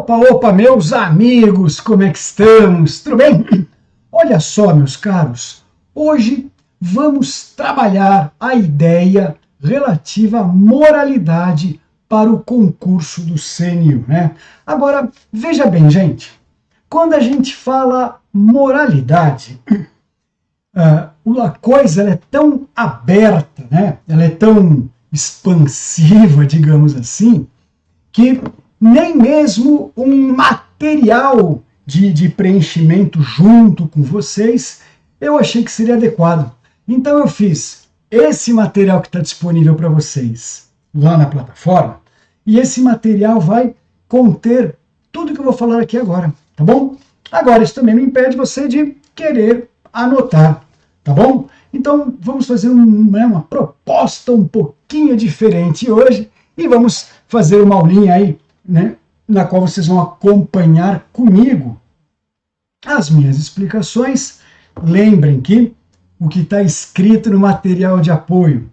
Opa, opa, meus amigos, como é que estamos? Tudo bem? Olha só, meus caros, hoje vamos trabalhar a ideia relativa à moralidade para o concurso do CNU, né? Agora, veja bem, gente, quando a gente fala moralidade, a coisa ela é tão aberta, né? Ela é tão expansiva, digamos assim, que nem mesmo um material de preenchimento junto com vocês eu achei que seria adequado. Então eu fiz esse material que está disponível para vocês lá na plataforma, e esse material vai conter tudo que eu vou falar aqui agora, tá bom? Agora, isso também não impede você de querer anotar, tá bom? Então vamos fazer uma proposta um pouquinho diferente hoje e vamos fazer uma aulinha aí, né, na qual vocês vão acompanhar comigo as minhas explicações. Lembrem que o que está escrito no material de apoio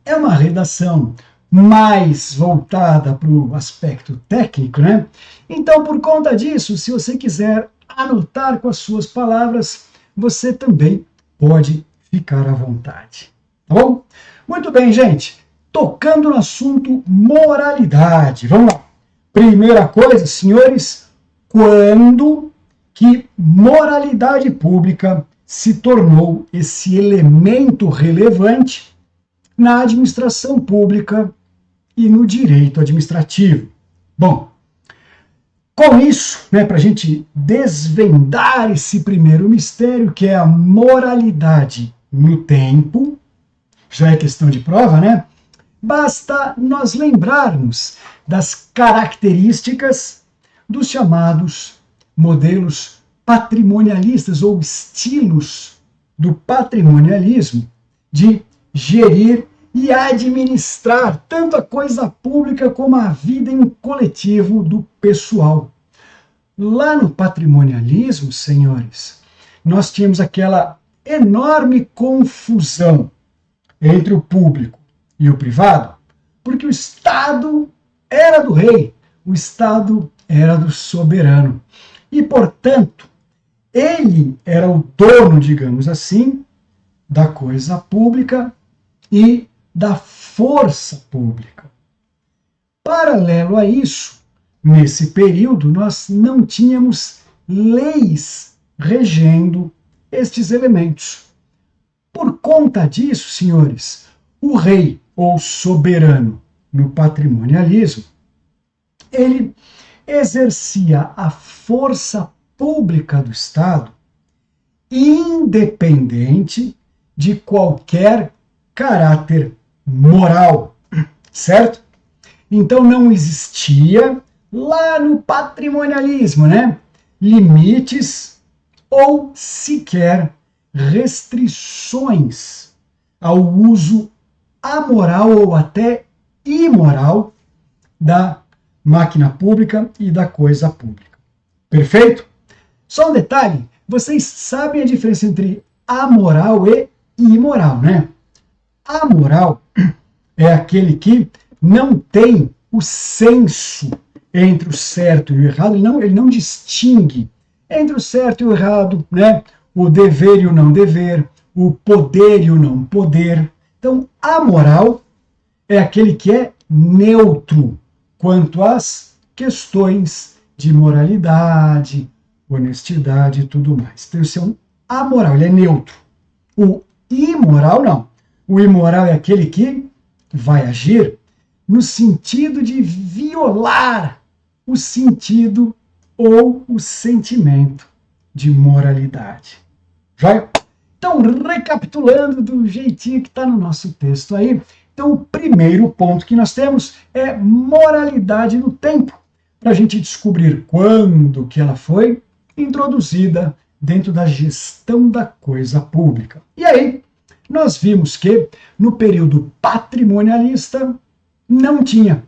é uma redação mais voltada para o aspecto técnico, né? Então, por conta disso, se você quiser anotar com as suas palavras, você também pode ficar à vontade, tá bom? Muito bem, gente. Tocando no assunto moralidade. Vamos lá. Primeira coisa, senhores, quando que moralidade pública se tornou esse elemento relevante na administração pública e no direito administrativo? Bom, com isso, né, para a gente desvendar esse primeiro mistério, que é a moralidade no tempo, já é questão de prova, né? Basta nós lembrarmos das características dos chamados modelos patrimonialistas ou estilos do patrimonialismo de gerir e administrar tanto a coisa pública como a vida em coletivo do pessoal. Lá no patrimonialismo, senhores, nós tínhamos aquela enorme confusão entre o público e o privado, porque o Estado era do rei, o Estado era do soberano. E, portanto, ele era o dono, digamos assim, da coisa pública e da força pública. Paralelo a isso, nesse período, nós não tínhamos leis regendo estes elementos. Por conta disso, senhores, o rei ou soberano no patrimonialismo, ele exercia a força pública do Estado independente de qualquer caráter moral, certo? Então não existia lá no patrimonialismo, né, limites ou sequer restrições ao uso amoral ou até imoral da máquina pública e da coisa pública. Perfeito? Só um detalhe, vocês sabem a diferença entre amoral e imoral, né? Amoral é aquele que não tem o senso entre o certo e o errado, ele não distingue entre o certo e o errado, né? O dever e o não dever, o poder e o não poder. Então, amoral é aquele que é neutro quanto às questões de moralidade, honestidade e tudo mais. Então, esse é um amoral, ele é neutro. O imoral, não. O imoral é aquele que vai agir no sentido de violar o sentido ou o sentimento de moralidade. Joia? Então, recapitulando do jeitinho que está no nosso texto aí, então o primeiro ponto que nós temos é moralidade no tempo, para a gente descobrir quando que ela foi introduzida dentro da gestão da coisa pública. E aí, nós vimos que no período patrimonialista não tinha.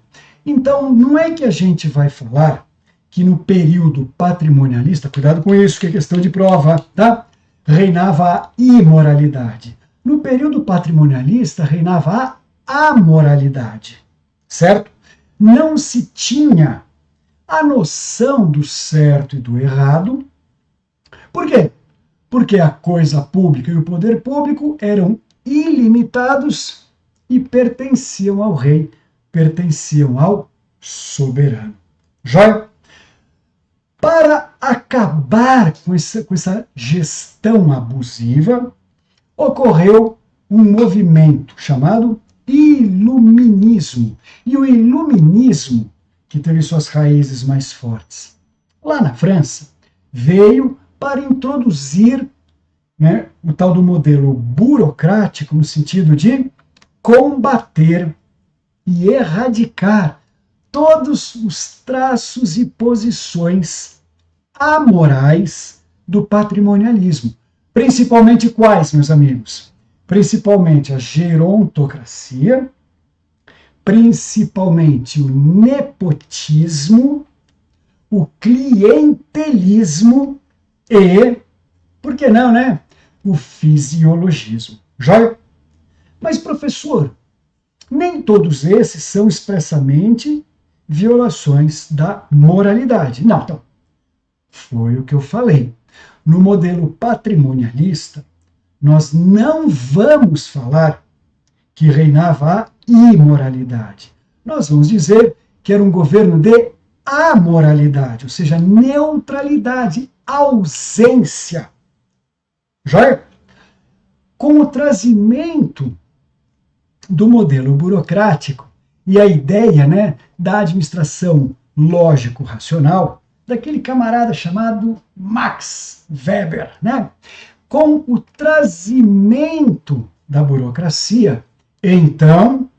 Então, não é que a gente vai falar que no período patrimonialista, cuidado com isso, que é questão de prova, tá? Reinava a imoralidade. No período patrimonialista, reinava a amoralidade, certo? Não se tinha a noção do certo e do errado. Por quê? Porque a coisa pública e o poder público eram ilimitados e pertenciam ao rei, pertenciam ao soberano. Joia? Para acabar com essa gestão abusiva, ocorreu um movimento chamado Iluminismo. E o Iluminismo, que teve suas raízes mais fortes lá na França, veio para introduzir, né, o tal do modelo burocrático, no sentido de combater e erradicar todos os traços e posições amorais do patrimonialismo. Principalmente quais, meus amigos? Principalmente a gerontocracia, principalmente o nepotismo, o clientelismo e, por que não, né? O fisiologismo. Joia? Mas, professor, nem todos esses são expressamente violações da moralidade. Não, então, foi o que eu falei. No modelo patrimonialista, nós não vamos falar que reinava a imoralidade. Nós vamos dizer que era um governo de amoralidade, ou seja, neutralidade, ausência. Joia? Com o trazimento do modelo burocrático e a ideia, né, da administração lógico-racional, daquele camarada chamado Max Weber, né? Com o trazimento da burocracia, então,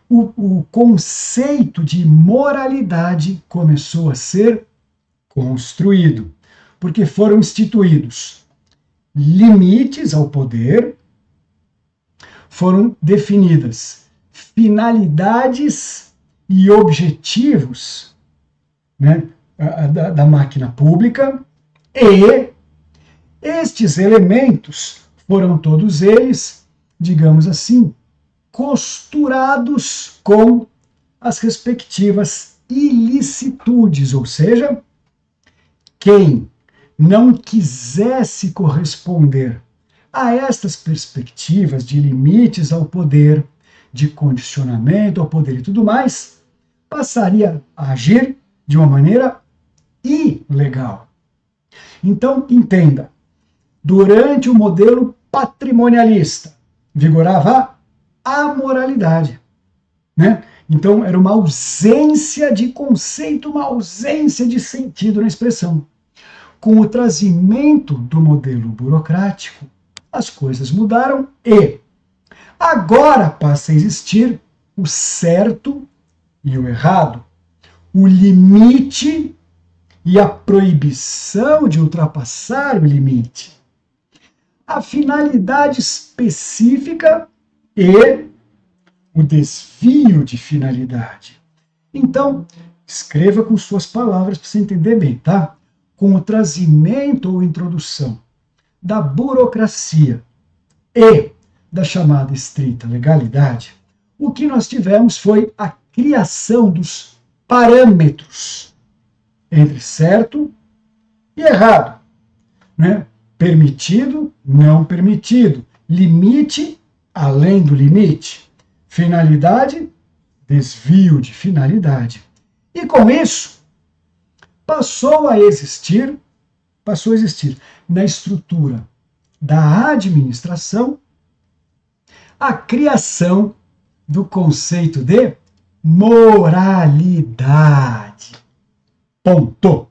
o conceito de moralidade começou a ser construído, porque foram instituídos limites ao poder, foram definidas finalidades e objetivos, né, da máquina pública, e estes elementos foram todos eles, digamos assim, costurados com as respectivas ilicitudes, ou seja, quem não quisesse corresponder a estas perspectivas de limites ao poder, de condicionamento ao poder e tudo mais, passaria a agir de uma maneira ilegal. Então, entenda, durante o modelo patrimonialista, vigorava a amoralidade, né? Então, era uma ausência de conceito, uma ausência de sentido na expressão. Com o trazimento do modelo burocrático, as coisas mudaram e agora passa a existir o certo e o errado, o limite e a proibição de ultrapassar o limite, a finalidade específica e o desvio de finalidade. Então, escreva com suas palavras para você entender bem, tá? Com o trazimento ou introdução da burocracia e da chamada estrita legalidade, o que nós tivemos foi a criação dos parâmetros entre certo e errado, né? Permitido, não permitido, limite, além do limite, finalidade, desvio de finalidade. E com isso, passou a existir na estrutura da administração a criação do conceito de moralidade. Ponto.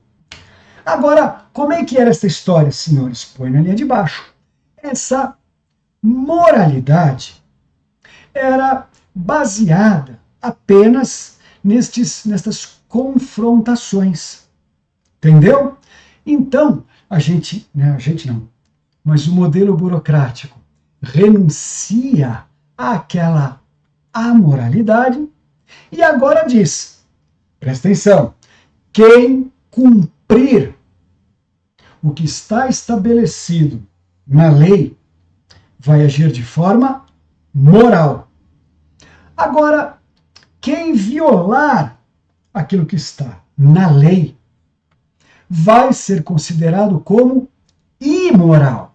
Agora, como é que era essa história, senhores? Põe na linha de baixo. Essa moralidade era baseada apenas nestas confrontações. Entendeu? Então, mas o modelo burocrático renuncia àquela amoralidade e agora diz, presta atenção, quem cumprir o que está estabelecido na lei vai agir de forma moral. Agora, quem violar aquilo que está na lei, vai ser considerado como imoral.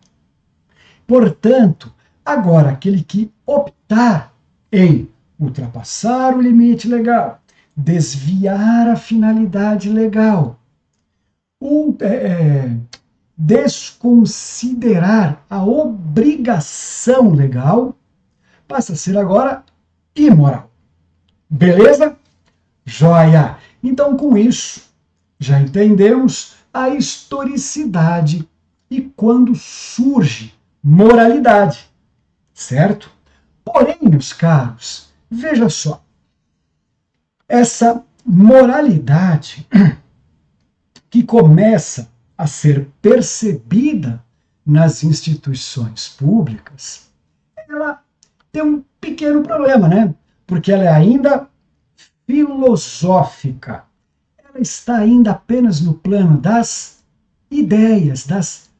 Portanto, agora aquele que optar em ultrapassar o limite legal, desviar a finalidade legal, desconsiderar a obrigação legal, passa a ser agora imoral. Beleza? Joia! Então, com isso, já entendemos a historicidade e quando surge moralidade, certo? Porém, meus caros, veja só, essa moralidade que começa a ser percebida nas instituições públicas, ela tem um pequeno problema, né? Porque ela é ainda filosófica. Ela está ainda apenas no plano das ideias, das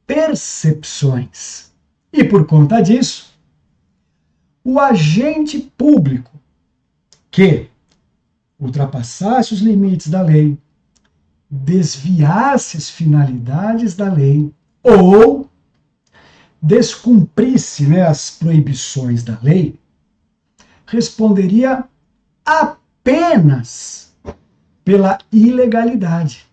percepções. E por conta disso, o agente público que ultrapassasse os limites da lei, desviasse as finalidades da lei ou descumprisse, né, as proibições da lei, responderia apenas pela ilegalidade.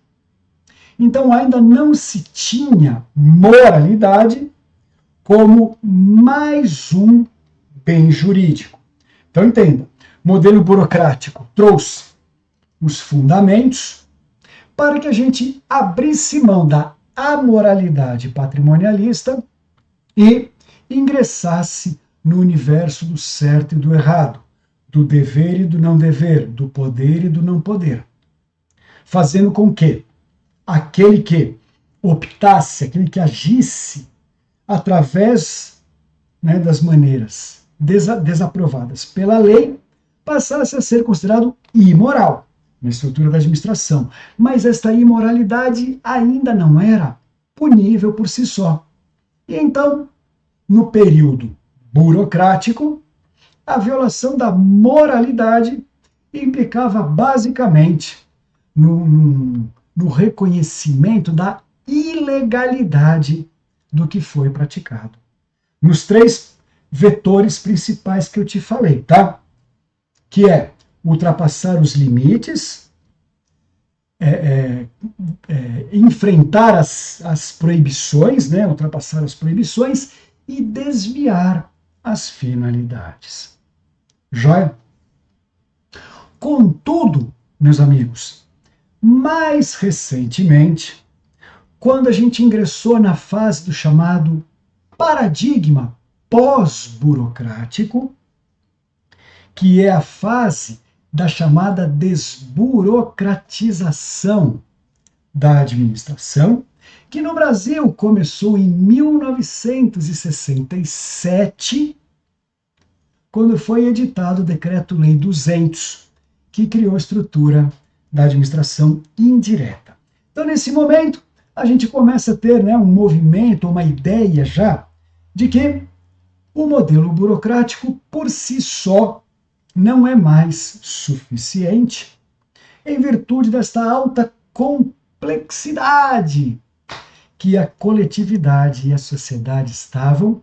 Então ainda não se tinha moralidade como mais um bem jurídico. Então entenda, o modelo burocrático trouxe os fundamentos para que a gente abrisse mão da amoralidade patrimonialista e ingressasse no universo do certo e do errado, do dever e do não dever, do poder e do não poder, fazendo com que aquele que optasse, aquele que agisse através, né, das maneiras desaprovadas pela lei, passasse a ser considerado imoral na estrutura da administração. Mas esta imoralidade ainda não era punível por si só. E então, no período burocrático, a violação da moralidade implicava basicamente no reconhecimento da ilegalidade do que foi praticado. Nos 3 vetores principais que eu te falei, tá? Que é ultrapassar os limites, enfrentar as proibições, né? Ultrapassar as proibições e desviar as finalidades. Joia? Contudo, meus amigos, mais recentemente, quando a gente ingressou na fase do chamado paradigma pós-burocrático, que é a fase da chamada desburocratização da administração, que no Brasil começou em 1967, quando foi editado o Decreto-Lei 200, que criou a estrutura da administração indireta. Então, nesse momento, a gente começa a ter, né, um movimento, uma ideia já, de que o modelo burocrático, por si só, não é mais suficiente, em virtude desta alta complexidade que a coletividade e a sociedade estavam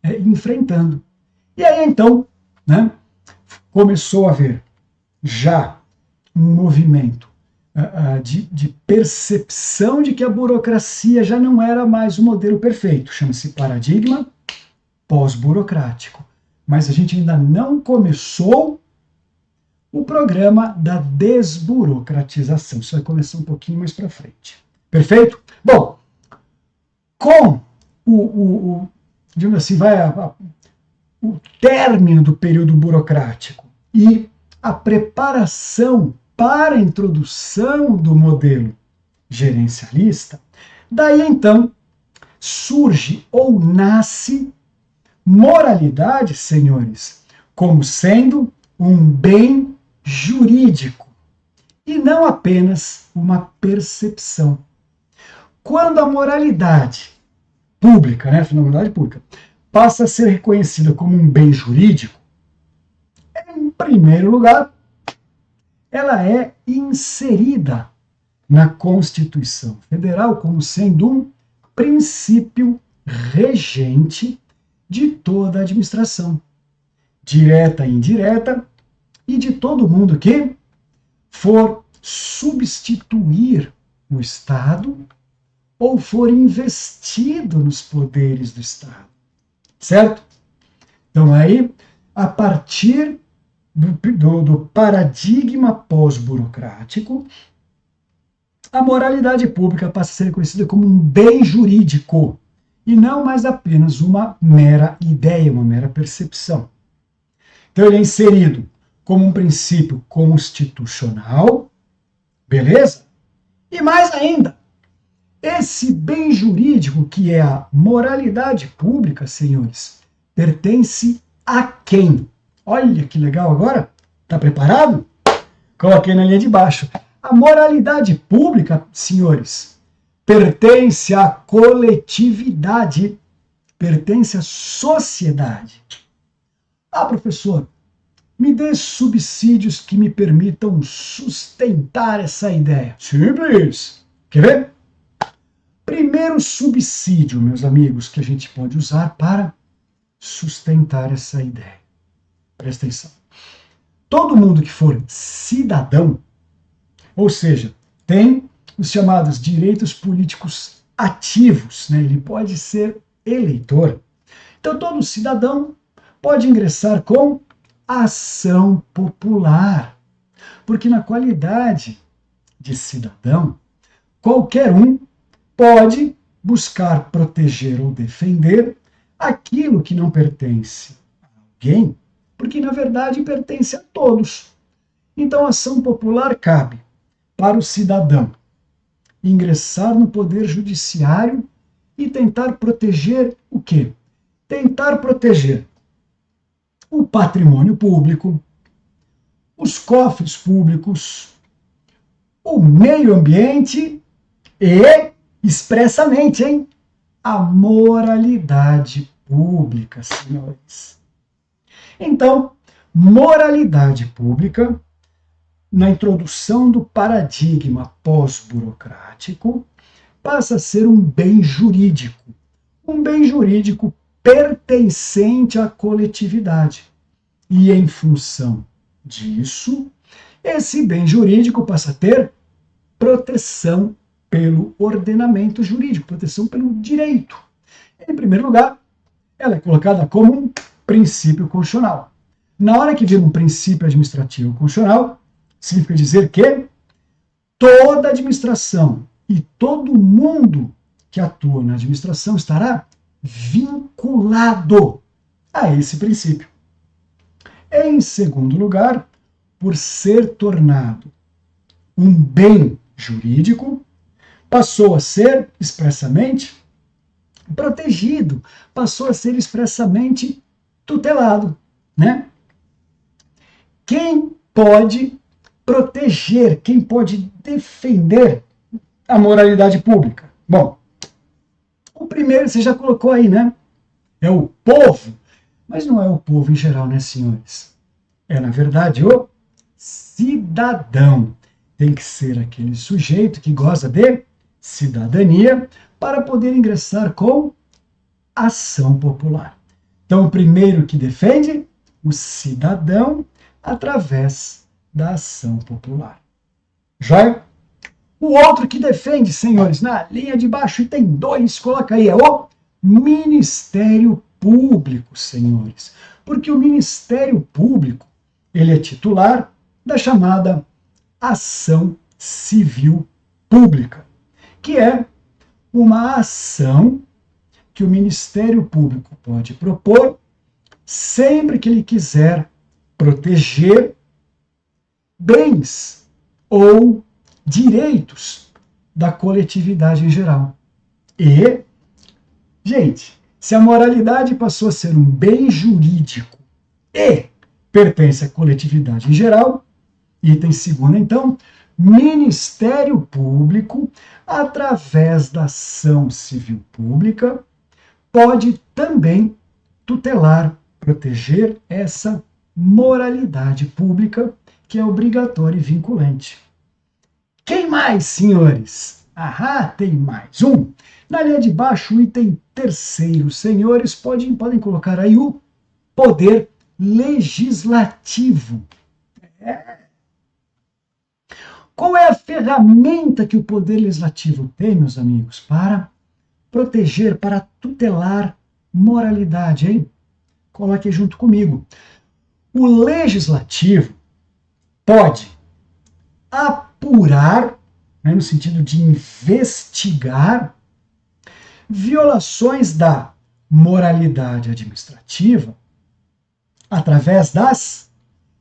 enfrentando. E aí, então, né, começou a haver já um movimento de percepção de que a burocracia já não era mais o modelo perfeito. Chama-se paradigma pós-burocrático. Mas a gente ainda não começou o programa da desburocratização. Isso vai começar um pouquinho mais para frente. Perfeito? Bom, com digamos assim, o término do período burocrático e a preparação para a introdução do modelo gerencialista, daí então surge ou nasce moralidade, senhores, como sendo um bem jurídico e não apenas uma percepção. Quando a moralidade pública, né, a finalidade pública, passa a ser reconhecida como um bem jurídico, em primeiro lugar, ela é inserida na Constituição Federal como sendo um princípio regente de toda a administração, direta e indireta, e de todo mundo que for substituir o Estado ou for investido nos poderes do Estado. Certo? Então aí, a partir do paradigma pós-burocrático, a moralidade pública passa a ser conhecida como um bem jurídico e não mais apenas uma mera ideia, uma mera percepção. Então ele é inserido como um princípio constitucional, beleza? E mais ainda, esse bem jurídico, que é a moralidade pública, senhores, pertence a quem? Olha que legal agora. Tá preparado? Coloquei na linha de baixo. A moralidade pública, senhores, pertence à coletividade, pertence à sociedade. Ah, professor, me dê subsídios que me permitam sustentar essa ideia. Simples. Quer ver? Primeiro subsídio, meus amigos, que a gente pode usar para sustentar essa ideia. Presta atenção. Todo mundo que for cidadão, ou seja, tem os chamados direitos políticos ativos, né? Ele pode ser eleitor. Então, todo cidadão pode ingressar com ação popular, porque na qualidade de cidadão, qualquer um pode buscar proteger ou defender aquilo que não pertence a alguém, porque na verdade pertence a todos. Então a ação popular cabe para o cidadão ingressar no poder judiciário e tentar proteger o quê? Tentar proteger o patrimônio público, os cofres públicos, o meio ambiente e, expressamente, a moralidade pública, senhores. Então, moralidade pública, na introdução do paradigma pós-burocrático, passa a ser um bem jurídico pertencente à coletividade. E em função disso, esse bem jurídico passa a ter proteção pelo ordenamento jurídico, proteção pelo direito. Em primeiro lugar, ela é colocada como um princípio constitucional. Na hora que vem um princípio administrativo constitucional, significa dizer que toda administração e todo mundo que atua na administração estará vinculado a esse princípio. Em segundo lugar, por ser tornado um bem jurídico, passou a ser expressamente protegido, passou a ser expressamente tutelado, né? Quem pode proteger, quem pode defender a moralidade pública? Bom, o primeiro você já colocou aí, né? É o povo, mas não é o povo em geral, né, senhores? É, na verdade, o cidadão. Tem que ser aquele sujeito que goza de cidadania para poder ingressar com ação popular. Então, o primeiro que defende, o cidadão, através da ação popular. Joia? O outro que defende, senhores, na linha de baixo, e tem dois, coloca aí, é o Ministério Público, senhores. Porque o Ministério Público, ele é titular da chamada ação civil pública, que é uma ação que o Ministério Público pode propor sempre que ele quiser proteger bens ou direitos da coletividade em geral. E, gente, se a moralidade passou a ser um bem jurídico e pertence à coletividade em geral, item segundo, então, Ministério Público, através da ação civil pública, pode também tutelar, proteger essa moralidade pública que é obrigatório e vinculante. Quem mais, senhores? Tem mais um. Na linha de baixo, o item terceiro, senhores, podem colocar aí o poder legislativo. Qual é a ferramenta que o poder legislativo tem, meus amigos, para proteger, para tutelar moralidade, hein? Coloque junto comigo. O legislativo pode apurar, né, no sentido de investigar, violações da moralidade administrativa através das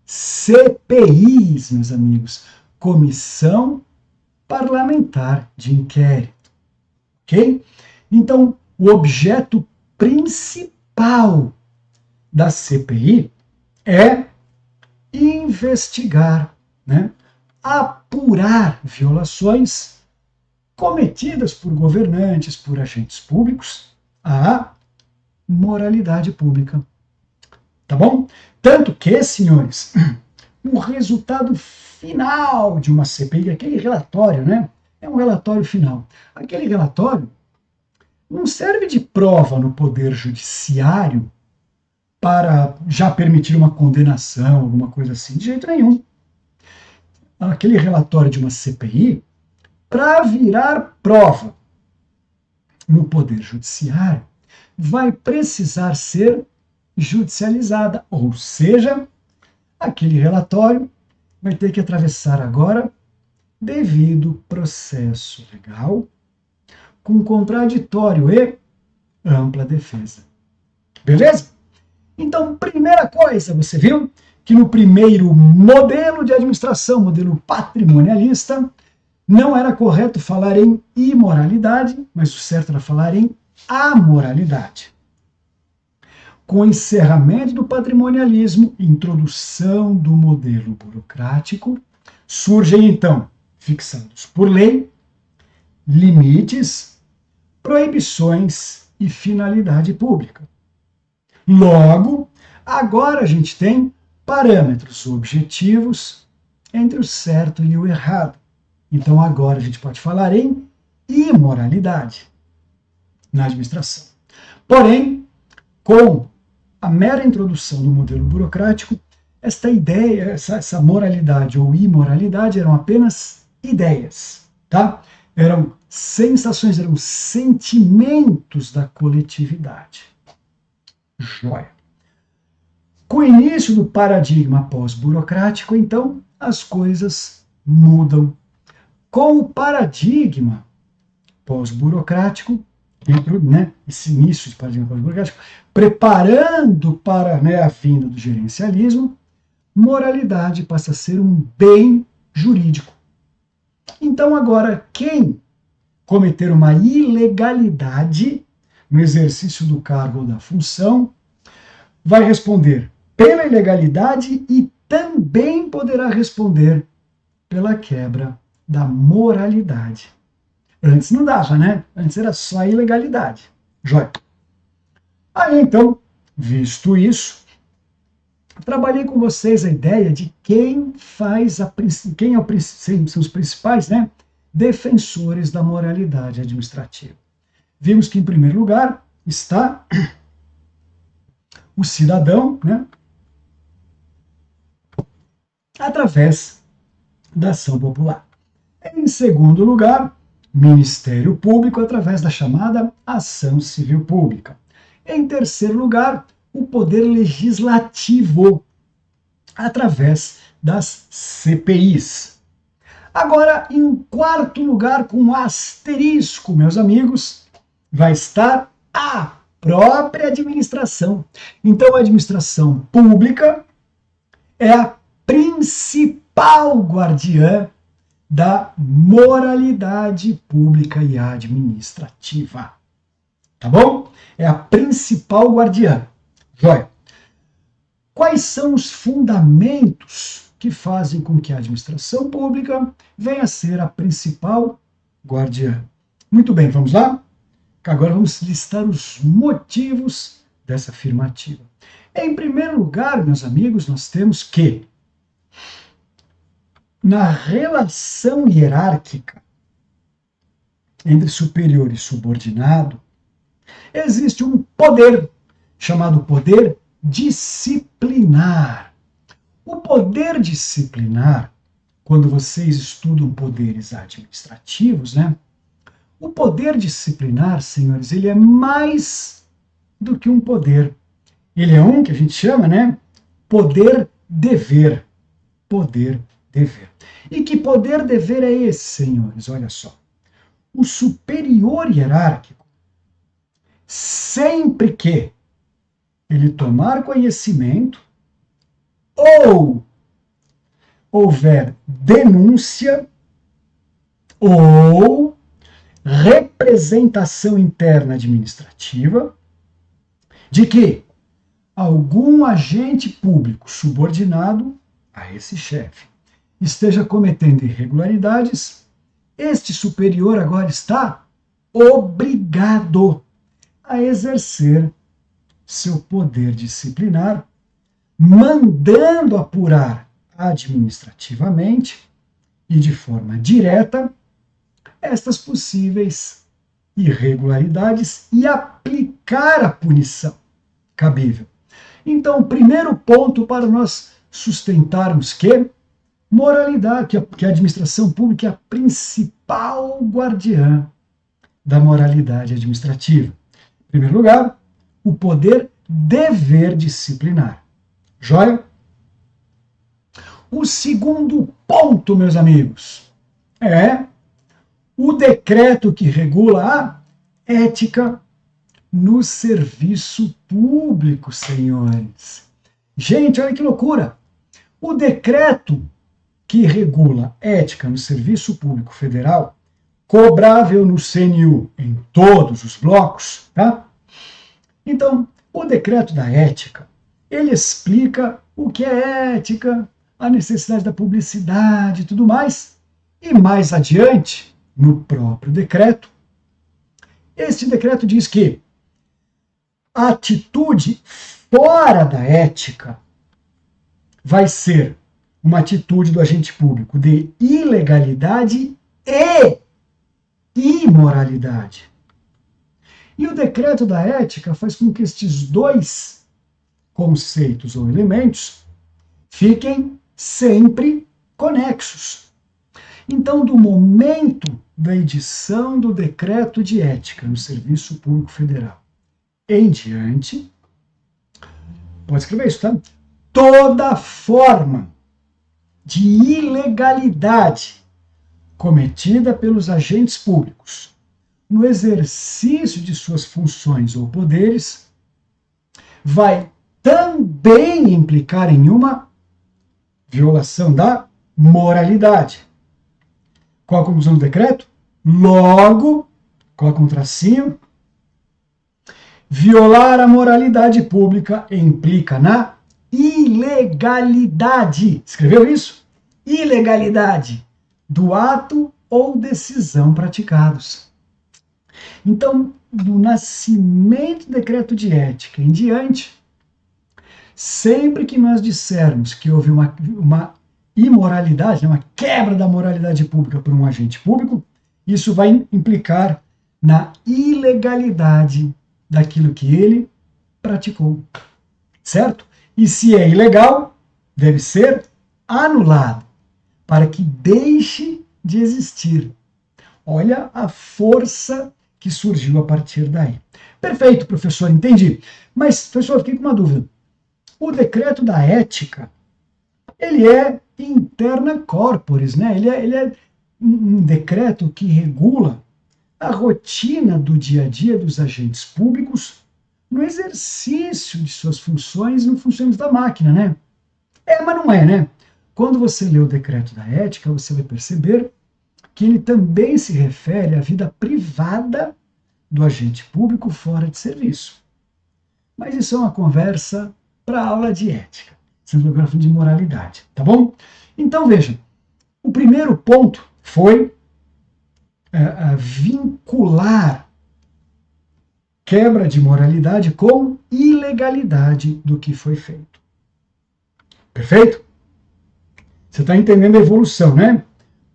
CPIs, meus amigos, Comissão Parlamentar de Inquérito, ok? Então, o objeto principal da CPI é investigar, né, apurar violações cometidas por governantes, por agentes públicos, à moralidade pública. Tá bom? Tanto que, senhores, o resultado final de uma CPI, aquele relatório, né? É um relatório final. Aquele relatório não serve de prova no poder judiciário para já permitir uma condenação, alguma coisa assim, de jeito nenhum. Aquele relatório de uma CPI, para virar prova no poder judiciário, vai precisar ser judicializada, ou seja, aquele relatório vai ter que atravessar agora devido processo legal, com contraditório e ampla defesa. Beleza? Então, primeira coisa, você viu que no primeiro modelo de administração, modelo patrimonialista, não era correto falar em imoralidade, mas o certo era falar em amoralidade. Com o encerramento do patrimonialismo, introdução do modelo burocrático, surgem então, fixados por lei, limites, proibições e finalidade pública. Logo, agora a gente tem parâmetros objetivos entre o certo e o errado. Então agora a gente pode falar em imoralidade na administração. Porém, com a mera introdução do modelo burocrático, esta ideia, essa moralidade ou imoralidade eram apenas ideias, tá? Eram sensações, eram sentimentos da coletividade. Joia. Com o início do paradigma pós-burocrático, então, as coisas mudam. Com o paradigma pós-burocrático, esse início de paradigma pós-burocrático, preparando para a vinda do gerencialismo, moralidade passa a ser um bem jurídico. Então, agora, quem cometer uma ilegalidade no exercício do cargo ou da função vai responder pela ilegalidade e também poderá responder pela quebra da moralidade. Antes não dava, né? Antes era só a ilegalidade. Joia. Aí, então, visto isso, trabalhei com vocês a ideia de quem são os principais, né, defensores da moralidade administrativa. Vimos que, em primeiro lugar, está o cidadão, né, através da ação popular. Em segundo lugar, Ministério Público, através da chamada ação civil pública. Em terceiro lugar, o poder legislativo, através das CPIs. Agora, em quarto lugar, com asterisco, meus amigos, vai estar a própria administração. Então, a administração pública é a principal guardiã da moralidade pública e administrativa. Tá bom? É a principal guardiã. Joia. Quais são os fundamentos que fazem com que a administração pública venha a ser a principal guardiã? Muito bem, vamos lá? Agora vamos listar os motivos dessa afirmativa. Em primeiro lugar, meus amigos, nós temos que na relação hierárquica entre superior e subordinado, existe um poder chamado poder disciplinar. O poder disciplinar, quando vocês estudam poderes administrativos, né? O poder disciplinar, senhores, ele é mais do que um poder. Ele é um que a gente chama, né? Poder-dever. Poder-dever. E que poder-dever é esse, senhores? Olha só. O superior hierárquico, sempre que ele tomar conhecimento ou houver denúncia ou representação interna administrativa de que algum agente público subordinado a esse chefe esteja cometendo irregularidades, este superior agora está obrigado a exercer seu poder disciplinar, mandando apurar administrativamente e de forma direta estas possíveis irregularidades e aplicar a punição cabível. Então, o primeiro ponto para nós sustentarmos que moralidade, que a administração pública é a principal guardiã da moralidade administrativa. Em primeiro lugar, o poder dever disciplinar. Joia? O segundo ponto, meus amigos, é o decreto que regula a ética no serviço público, senhores. Gente, olha que loucura! O decreto que regula ética no serviço público federal, cobrável no CNU em todos os blocos, tá? Então, o decreto da ética, ele explica o que é ética, a necessidade da publicidade e tudo mais. E mais adiante, no próprio decreto, este decreto diz que a atitude fora da ética vai ser uma atitude do agente público de ilegalidade e imoralidade. E o decreto da ética faz com que estes dois conceitos ou elementos fiquem sempre conexos. Então, do momento da edição do decreto de ética no Serviço Público Federal em diante, pode escrever isso, tá? Toda forma de ilegalidade cometida pelos agentes públicos no exercício de suas funções ou poderes vai também implicar em uma violação da moralidade. Qual a conclusão do decreto? Logo, coloca um tracinho, violar a moralidade pública implica na ilegalidade. Escreveu isso? Ilegalidade do ato ou decisão praticados. Então, do nascimento do decreto de ética em diante, sempre que nós dissermos que houve uma imoralidade, uma quebra da moralidade pública por um agente público, isso vai implicar na ilegalidade daquilo que ele praticou. Certo? E se é ilegal, deve ser anulado, para que deixe de existir. Olha a força que surgiu a partir daí. Perfeito, professor, entendi. Mas, professor, fiquei com uma dúvida. O decreto da ética, ele é interna corporis, né? Ele é um decreto que regula a rotina do dia a dia dos agentes públicos no exercício de suas funções e no funcionamento da máquina, né? Mas não é, né? Quando você lê o decreto da ética, você vai perceber que ele também se refere à vida privada do agente público fora de serviço. Mas isso é uma conversa para aula de ética, sendo agora falando de moralidade, tá bom? Então, veja, o primeiro ponto foi vincular quebra de moralidade com ilegalidade do que foi feito. Perfeito? Você está entendendo a evolução, né?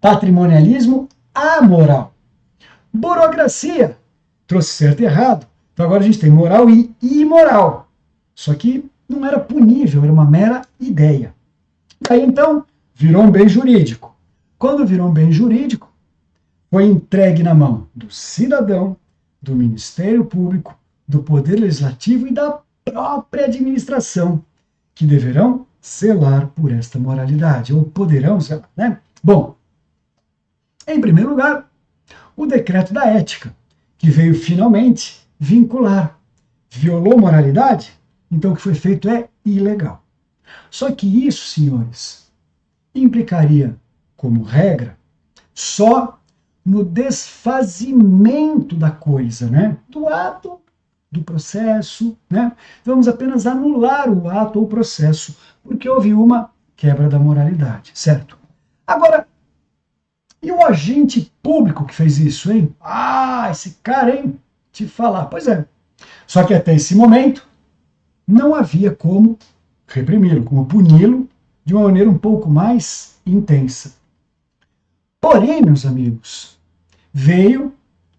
Patrimonialismo amoral. Burocracia trouxe certo e errado. Então agora a gente tem moral e imoral. Só que não era punível, era uma mera ideia. Daí então virou um bem jurídico. Quando virou um bem jurídico, foi entregue na mão do cidadão, do Ministério Público, do Poder Legislativo e da própria administração, que deverão zelar por esta moralidade, ou poderão zelar, né? Bom, em primeiro lugar, o decreto da ética, que veio finalmente vincular. Violou moralidade? Então o que foi feito é ilegal. Só que isso, senhores, implicaria, como regra, só no desfazimento da coisa, né? Do ato, do processo, né? Vamos apenas anular o ato ou processo, porque houve uma quebra da moralidade, certo? Agora, e o agente público que fez isso, hein? Ah, esse cara, hein? Te falar. Pois é. Só que até esse momento, não havia como reprimi-lo, como puni-lo de uma maneira um pouco mais intensa. Porém, meus amigos, veio,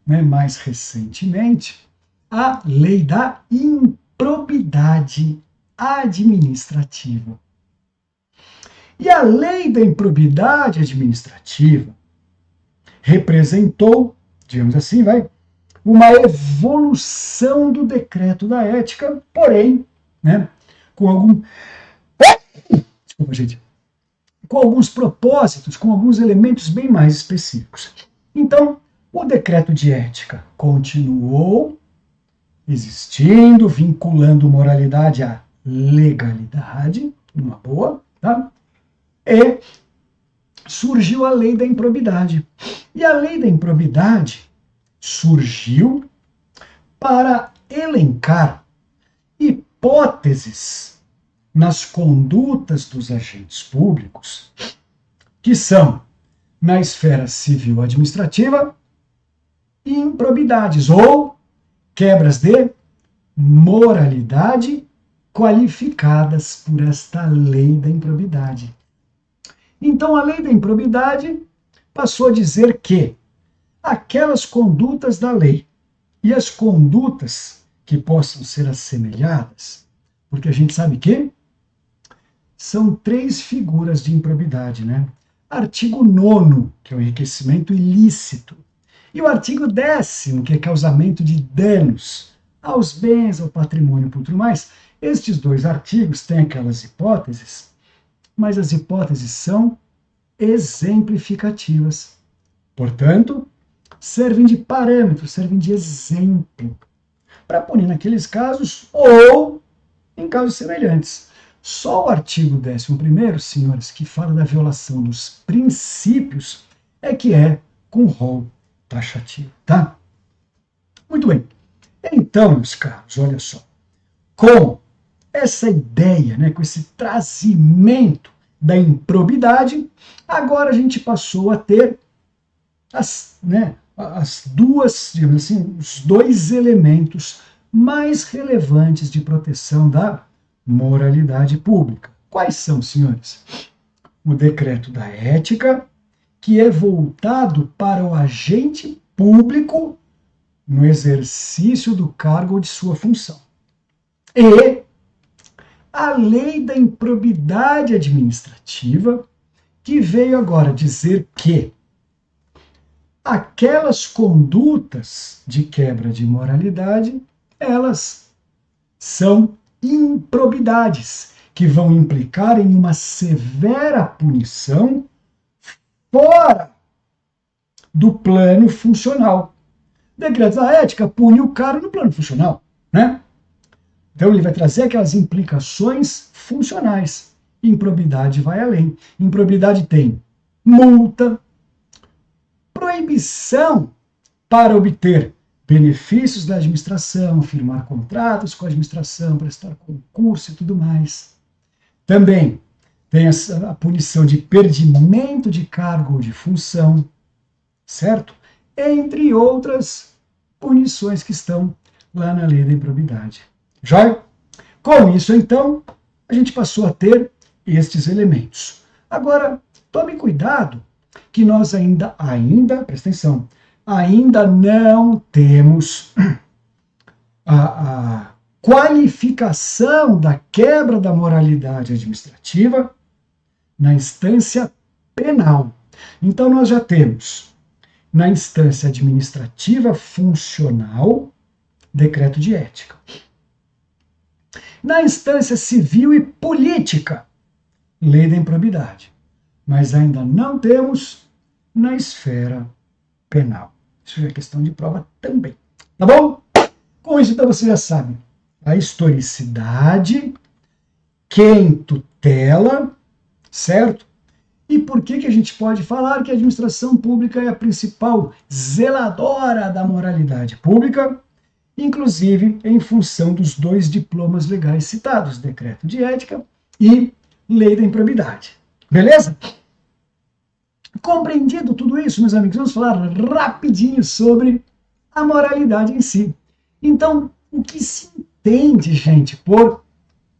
né, mais recentemente, a lei da improbidade administrativa. E a lei da improbidade administrativa representou, digamos assim, uma evolução do decreto da ética, porém, né, desculpa, gente, com alguns propósitos, com alguns elementos bem mais específicos. Então, o decreto de ética continuou existindo, vinculando moralidade à legalidade, numa boa, tá? E surgiu a lei da improbidade. E a lei da improbidade surgiu para elencar hipóteses nas condutas dos agentes públicos, que são, na esfera civil administrativa, improbidades ou quebras de moralidade qualificadas por esta lei da improbidade. Então, a lei da improbidade passou a dizer que aquelas condutas da lei e as condutas que possam ser assemelhadas, porque a gente sabe que são 3 figuras de improbidade, né? Artigo 9º, que é o enriquecimento ilícito, e o artigo 10º, que é causamento de danos aos bens, ao patrimônio e tudo mais. Estes 2 artigos têm aquelas hipóteses, mas as hipóteses são exemplificativas. Portanto, servem de parâmetro, servem de exemplo, para punir naqueles casos ou em casos semelhantes. Só o artigo 11º, senhores, que fala da violação dos princípios, é que é com rol taxativo, tá? Muito bem. Então, meus caros, olha só. Com essa ideia, né, com esse trazimento da improbidade, agora a gente passou a ter as duas, digamos assim, os 2 elementos mais relevantes de proteção da moralidade pública. Quais são, senhores? O decreto da ética, que é voltado para o agente público no exercício do cargo ou de sua função. E a lei da improbidade administrativa, que veio agora dizer que aquelas condutas de quebra de moralidade, elas são improbidades, que vão implicar em uma severa punição fora do plano funcional. O decreto da ética pune o cara no plano funcional, né? Então ele vai trazer aquelas implicações funcionais. Improbidade vai além. Improbidade tem multa, proibição para obter benefícios da administração, firmar contratos com a administração, prestar concurso e tudo mais. Também tem a punição de perdimento de cargo ou de função, certo? Entre outras punições que estão lá na lei da improbidade. Joia? Com isso, então, a gente passou a ter estes elementos. Agora, Tome cuidado que nós ainda, presta atenção, ainda não temos a qualificação da quebra da moralidade administrativa na instância penal. Então nós já temos na instância administrativa funcional decreto de ética. Na instância civil e política, lei da improbidade. Mas ainda não temos na esfera penal. Isso é questão de prova também. Tá bom? Com isso, então, você já sabe a historicidade, quem tutela, certo? E por que a gente pode falar que a administração pública é a principal zeladora da moralidade pública, inclusive em função dos 2 diplomas legais citados, decreto de ética e lei da improbidade. Beleza? Compreendido tudo isso, meus amigos, vamos falar rapidinho sobre a moralidade em si. Então, o que se entende, gente, por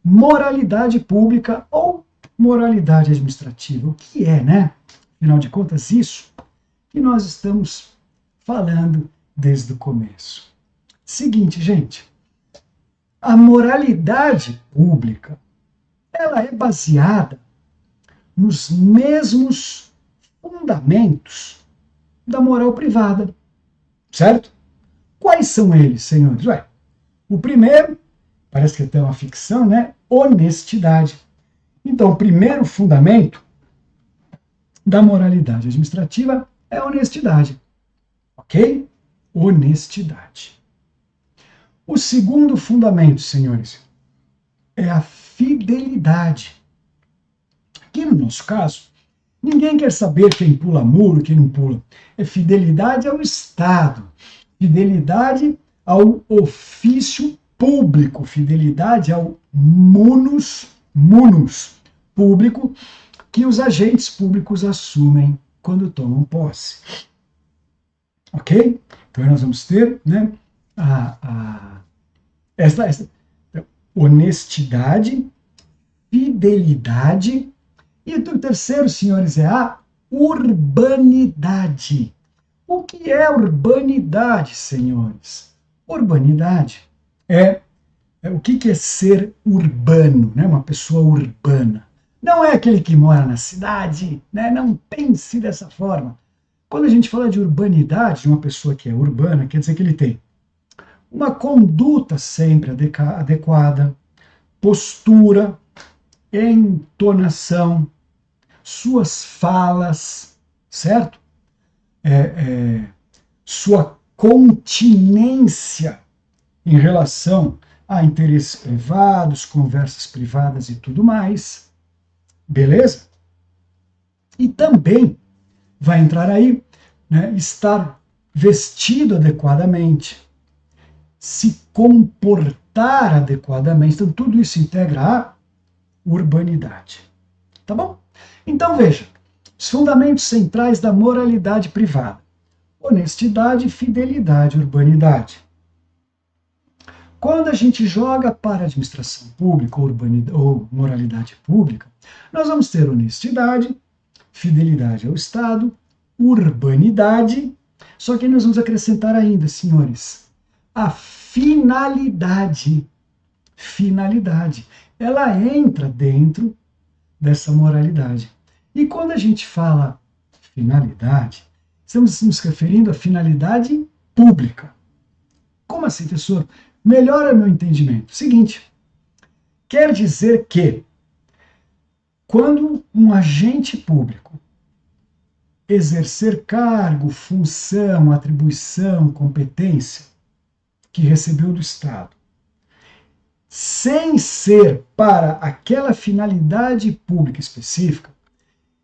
moralidade pública ou moralidade administrativa? O que é, né? Afinal de contas, isso que nós estamos falando desde o começo. Seguinte, gente, a moralidade pública, ela é baseada nos mesmos fundamentos da moral privada, certo? Quais são eles, senhores? Ué, o primeiro, parece que é até uma ficção, né? Honestidade. Então, o primeiro fundamento da moralidade administrativa é a honestidade, ok? Honestidade. O segundo fundamento, senhores, é a fidelidade. Que no nosso caso, ninguém quer saber quem pula muro, quem não pula. É fidelidade ao Estado, fidelidade ao ofício público, fidelidade ao munus público que os agentes públicos assumem quando tomam posse. Ok? Então nós vamos ter, né, essa honestidade, fidelidade, e o terceiro, senhores, é a urbanidade. O que é urbanidade, senhores? Urbanidade o que é ser urbano, né? Uma pessoa urbana. Não é aquele que mora na cidade, né? Não pense dessa forma. Quando a gente fala de urbanidade, de uma pessoa que é urbana, quer dizer que ele tem uma conduta sempre adequada, postura, entonação, suas falas, certo? Sua continência em relação a interesses privados, conversas privadas e tudo mais. Beleza? E também vai entrar aí, né, estar vestido adequadamente, se comportar adequadamente. Então, tudo isso integra a urbanidade. Tá bom? Então, veja, os fundamentos centrais da moralidade privada: honestidade, fidelidade, urbanidade. Quando a gente joga para a administração pública ou moralidade pública, nós vamos ter honestidade, fidelidade ao Estado, urbanidade, só que nós vamos acrescentar ainda, senhores, a finalidade. Finalidade. Ela entra dentro dessa moralidade. E quando a gente fala finalidade, estamos nos referindo à finalidade pública. Como assim, professor? Melhora meu entendimento. Seguinte, quer dizer que quando um agente público exercer cargo, função, atribuição, competência que recebeu do Estado, sem ser para aquela finalidade pública específica,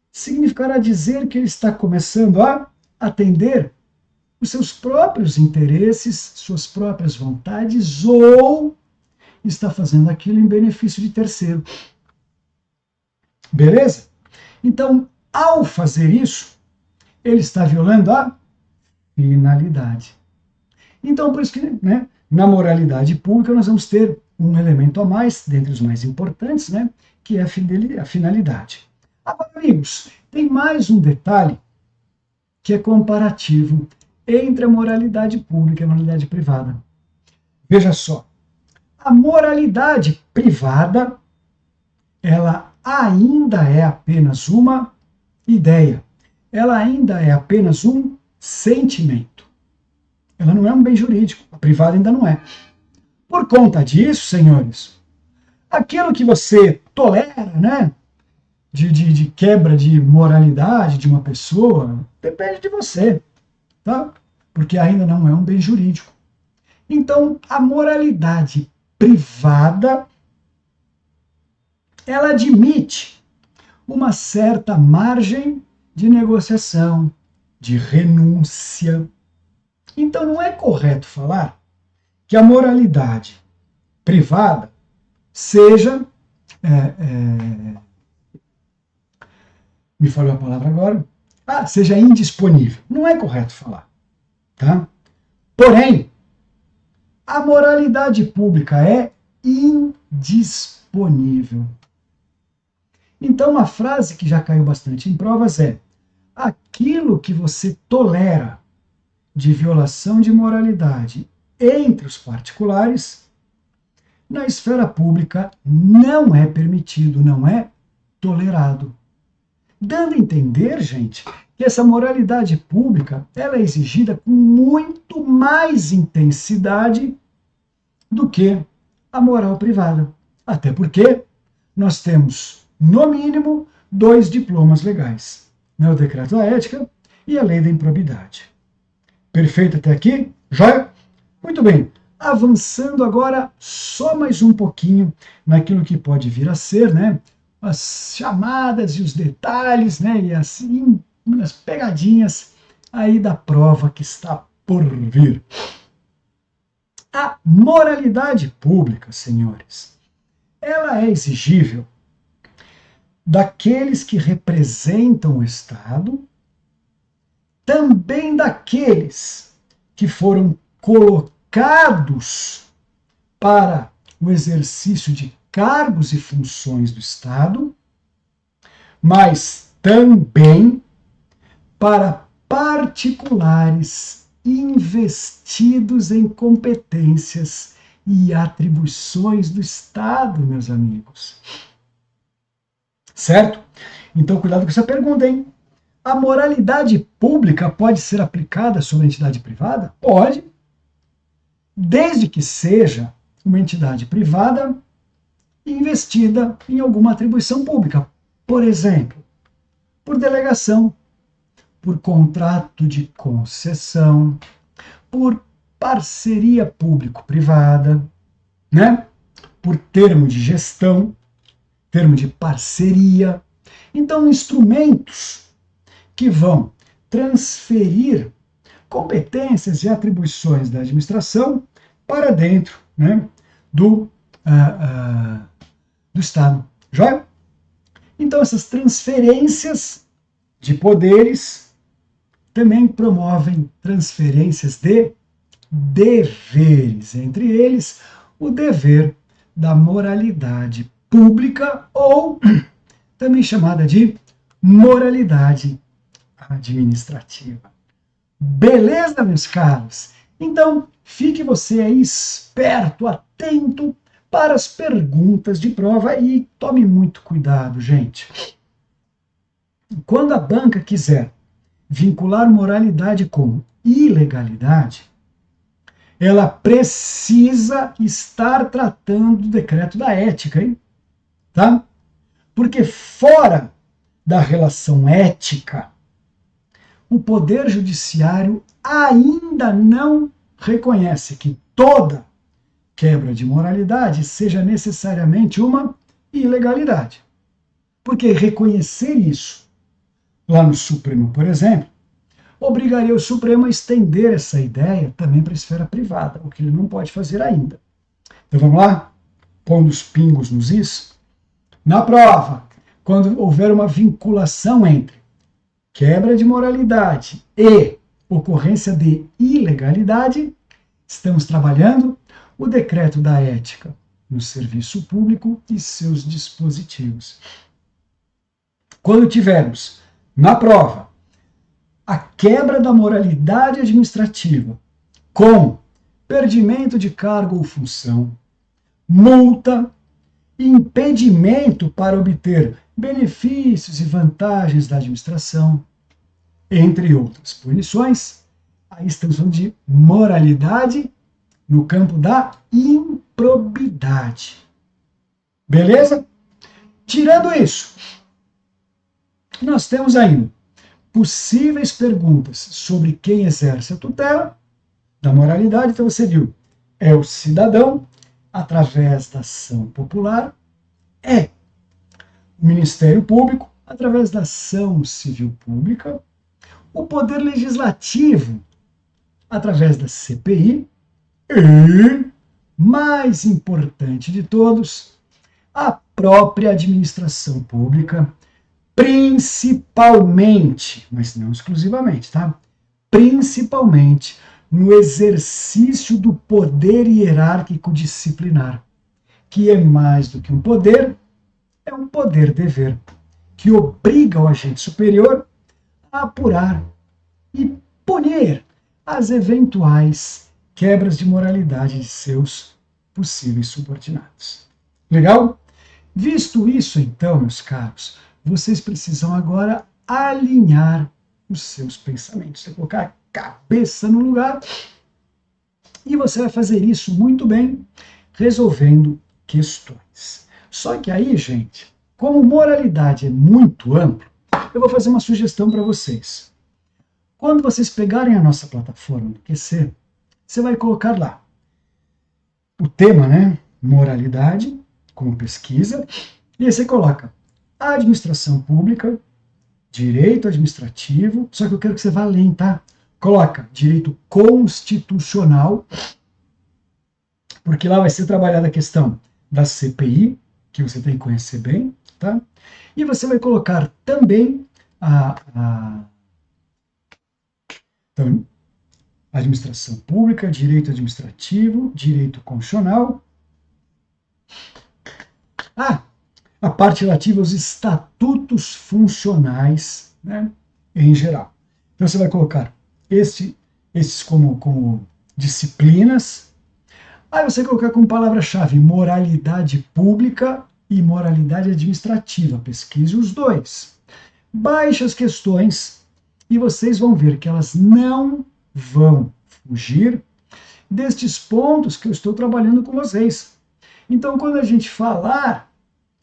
significará dizer que ele está começando a atender os seus próprios interesses, suas próprias vontades, ou está fazendo aquilo em benefício de terceiro. Beleza? Então, ao fazer isso, ele está violando a finalidade. Então, por isso que, né, na moralidade pública nós vamos ter um elemento a mais, dentre os mais importantes, né, que é a finalidade. Agora, amigos, tem mais um detalhe que é comparativo entre a moralidade pública e a moralidade privada. Veja só, a moralidade privada, ela ainda é apenas uma ideia. Ela ainda é apenas um sentimento. Ela não é um bem jurídico. A privada ainda não é. Por conta disso, senhores, aquilo que você tolera, né, de quebra de moralidade de uma pessoa, depende de você, tá? Porque ainda não é um bem jurídico. Então, a moralidade privada, ela admite uma certa margem de negociação, de renúncia. Então, não é correto falar que a moralidade privada seja... me falou a palavra agora. Seja indisponível. Não é correto falar. Tá? Porém, a moralidade pública é indisponível. Então, uma frase que já caiu bastante em provas é: aquilo que você tolera de violação de moralidade entre os particulares, na esfera pública não é permitido, não é tolerado. Dando a entender, gente, que essa moralidade pública ela é exigida com muito mais intensidade do que a moral privada. Até porque nós temos, no mínimo, 2 diplomas legais, né? O decreto da ética e a lei da improbidade. Perfeito até aqui? Joia? Muito bem. Avançando agora só mais um pouquinho naquilo que pode vir a ser, né, as chamadas e os detalhes, né, e assim, umas pegadinhas aí da prova que está por vir. A moralidade pública, senhores, ela é exigível daqueles que representam o Estado, também daqueles que foram colocados para o exercício de cargos e funções do Estado, mas também para particulares investidos em competências e atribuições do Estado, meus amigos. Certo? Então, cuidado com essa pergunta, hein? A moralidade pública pode ser aplicada sobre a entidade privada? Pode, desde que seja uma entidade privada investida em alguma atribuição pública. Por exemplo, por delegação, por contrato de concessão, por parceria público-privada, né? Por termo de gestão, termo de parceria. Então, instrumentos que vão transferir competências e atribuições da administração para dentro, né, do Estado. Joia? Então, essas transferências de poderes também promovem transferências de deveres, entre eles o dever da moralidade pública, ou também chamada de moralidade administrativa. Beleza, meus caros? Então, fique você aí esperto, atento para as perguntas de prova e tome muito cuidado, gente. Quando a banca quiser vincular moralidade com ilegalidade, ela precisa estar tratando do decreto da ética, hein? Tá? Porque fora da relação ética, o Poder Judiciário ainda não reconhece que toda quebra de moralidade seja necessariamente uma ilegalidade. Porque reconhecer isso lá no Supremo, por exemplo, obrigaria o Supremo a estender essa ideia também para a esfera privada, o que ele não pode fazer ainda. Então vamos lá? Pondo os pingos nos is. Na prova, quando houver uma vinculação entre quebra de moralidade e ocorrência de ilegalidade, estamos trabalhando o decreto da ética no serviço público e seus dispositivos. Quando tivermos na prova a quebra da moralidade administrativa com perdimento de cargo ou função, multa, impedimento para obter benefícios e vantagens da administração, entre outras punições, aí estamos falando de moralidade no campo da improbidade. Beleza? Tirando isso, nós temos ainda possíveis perguntas sobre quem exerce a tutela da moralidade. Então você viu, é o cidadão, através da ação popular, é o Ministério Público, através da ação civil pública, o Poder Legislativo, através da CPI, e, mais importante de todos, a própria administração pública, principalmente, mas não exclusivamente, tá? Principalmente no exercício do poder hierárquico disciplinar, que é mais do que um poder, é um poder-dever, que obriga o agente superior a apurar e punir as eventuais quebras de moralidade de seus possíveis subordinados. Legal? Visto isso, então, meus caros, vocês precisam agora alinhar os seus pensamentos. Você colocar a cabeça no lugar e você vai fazer isso muito bem, resolvendo questões. Só que aí, gente, como moralidade é muito amplo, eu vou fazer uma sugestão para vocês. Quando vocês pegarem a nossa plataforma do QC, você vai colocar lá o tema, né? Moralidade, como pesquisa, e aí você coloca administração pública, direito administrativo, só que eu quero que você vá além, tá? Coloca direito constitucional, porque lá vai ser trabalhada a questão da CPI, que você tem que conhecer bem, tá? E você vai colocar também então, administração pública, direito administrativo, direito constitucional. A parte relativa aos estatutos funcionais, né, em geral. Então você vai colocar esses como disciplinas. Aí você vai colocar como palavra-chave moralidade pública e moralidade administrativa. Pesquise os dois. Baixe as questões e vocês vão ver que elas não vão fugir destes pontos que eu estou trabalhando com vocês. Então, quando a gente falar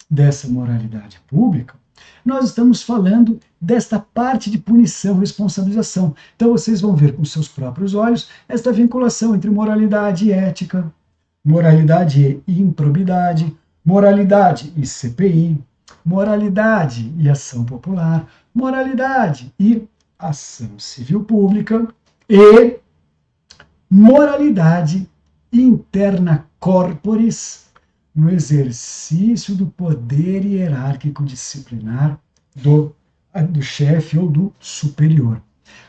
dessa moralidade pública, nós estamos falando desta parte de punição, responsabilização. Então, vocês vão ver com seus próprios olhos esta vinculação entre moralidade e ética, moralidade e improbidade, moralidade e CPI, moralidade e ação popular, moralidade e ação civil pública e moralidade interna corporis no exercício do poder hierárquico disciplinar do chefe ou do superior.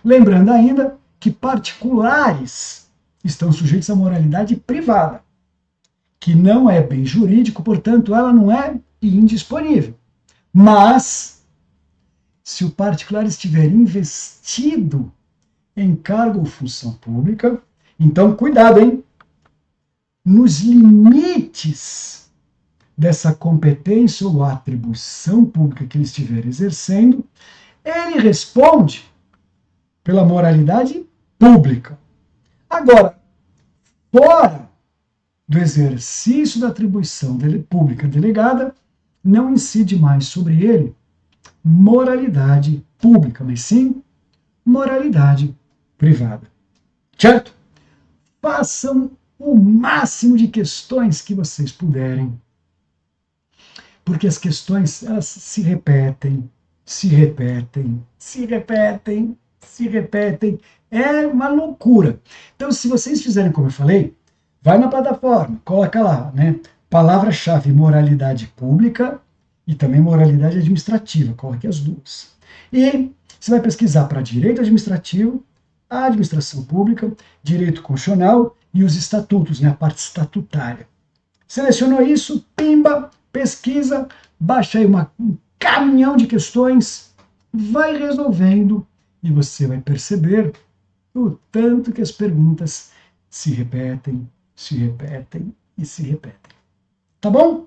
Lembrando ainda que particulares estão sujeitos à moralidade privada, que não é bem jurídico, portanto, ela não é indisponível. Mas, se o particular estiver investido em cargo ou função pública, então, cuidado, hein? Nos limites dessa competência ou atribuição pública que ele estiver exercendo, ele responde pela moralidade pública. Agora, fora do exercício da atribuição pública delegada, não incide mais sobre ele moralidade pública, mas sim moralidade privada. Certo? Façam o máximo de questões que vocês puderem, porque as questões elas se repetem, se repetem, se repetem, se repetem. É uma loucura. Então, se vocês fizerem como eu falei, vai na plataforma, coloca lá, né? Palavra-chave moralidade pública e também moralidade administrativa, coloque as duas. E você vai pesquisar para direito administrativo, a administração pública, direito constitucional e os estatutos, né, a parte estatutária. Selecionou isso, pimba, pesquisa, baixa aí um caminhão de questões vai resolvendo e você vai perceber o tanto que as perguntas se repetem, se repetem e se repetem. Tá bom?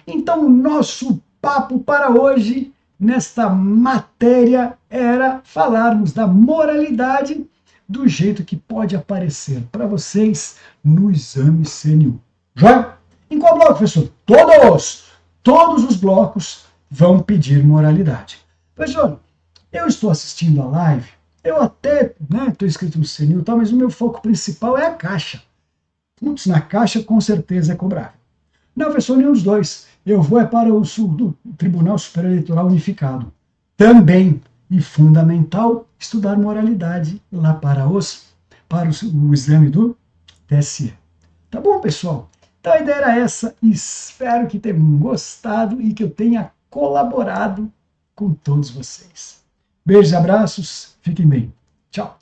Então, o nosso papo para hoje, nesta matéria, era falarmos da moralidade do jeito que pode aparecer para vocês no exame CNU. Já? Em qual bloco, professor? Todos! Todos os blocos vão pedir moralidade. Professor, eu estou assistindo a live, eu até estou inscrito no CNU, mas o meu foco principal é a Caixa. Putz, na Caixa com certeza é cobrável. Não, professor, nenhum dos dois. Eu vou para o Tribunal Superior Eleitoral Unificado. Também, e fundamental, estudar moralidade lá para o exame do TSE. Tá bom, pessoal? Então a ideia era essa. Espero que tenham gostado e que eu tenha colaborado com todos vocês. Beijos e abraços. Fiquem bem. Tchau.